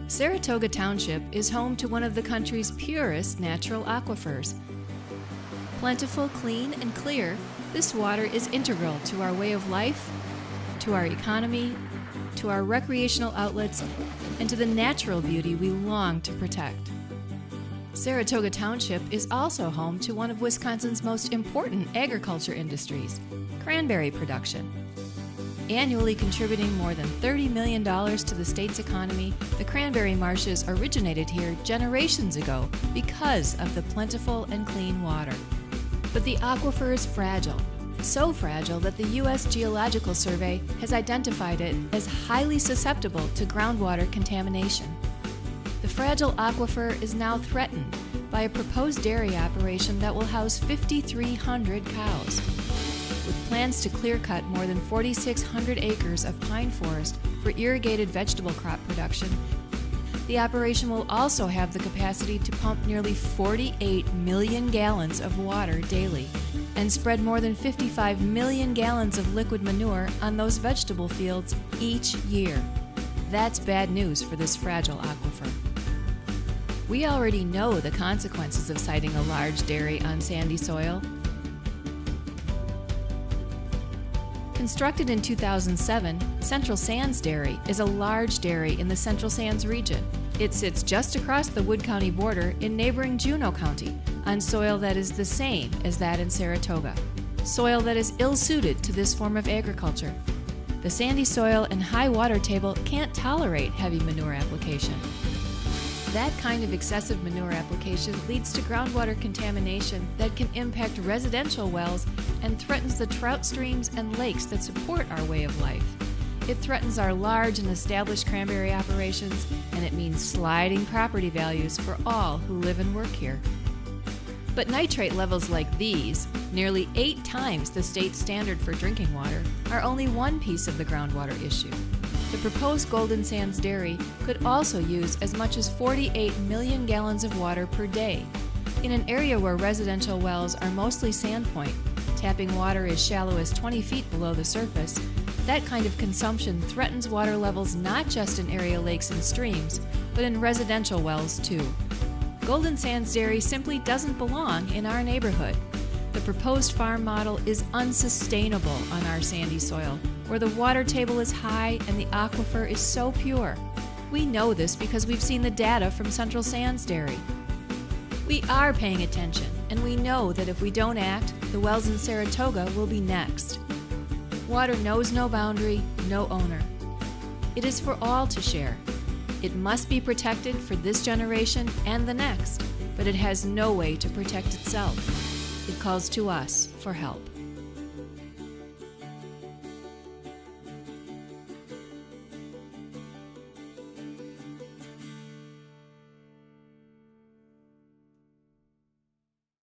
Saratoga Township is home to one of the country's purest natural aquifers. Plentiful, clean, and clear, this water is integral to our way of life, to our economy, to our recreational outlets, and to the natural beauty we long to protect. Saratoga Township is also home to one of Wisconsin's most important agriculture industries, cranberry production. Annually contributing more than $30 million to the state's economy, the cranberry marshes originated here generations ago because of the plentiful and clean water. But the aquifer is fragile, so fragile that the U.S. Geological Survey has identified it as highly susceptible to groundwater contamination. The fragile aquifer is now threatened by a proposed dairy operation that will house 5,300 cows. With plans to clear-cut more than 4,600 acres of pine forest for irrigated vegetable crop production, the operation will also have the capacity to pump nearly 48 million gallons of water daily and spread more than 55 million gallons of liquid manure on those vegetable fields each year. That's bad news for this fragile aquifer. We already know the consequences of siting a large dairy on sandy soil. Constructed in 2007, Central Sands Dairy is a large dairy in the Central Sands region. It sits just across the Wood County border in neighboring Juneau County on soil that is the same as that in Saratoga, soil that is ill-suited to this form of agriculture. The sandy soil and high water table can't tolerate heavy manure application. That kind of excessive manure application leads to groundwater contamination that can impact residential wells and threatens the trout streams and lakes that support our way of life. It threatens our large and established cranberry operations, and it means sliding property values for all who live and work here. But nitrate levels like these, nearly 8 times the state standard for drinking water, are only one piece of the groundwater issue. The proposed Golden Sands Dairy could also use as much as 48 million gallons of water per day. In an area where residential wells are mostly sandpoint, tapping water as shallow as 20 feet below the surface, that kind of consumption threatens water levels not just in area lakes and streams, but in residential wells too. Golden Sands Dairy simply doesn't belong in our neighborhood. The proposed farm model is unsustainable on our sandy soil, where the water table is high and the aquifer is so pure. We know this because we've seen the data from Central Sands Dairy. We are paying attention, and we know that if we don't act, the wells in Saratoga will be next. Water knows no boundary, no owner. It is for all to share. It must be protected for this generation and the next, but it has no way to protect itself. It calls to us for help.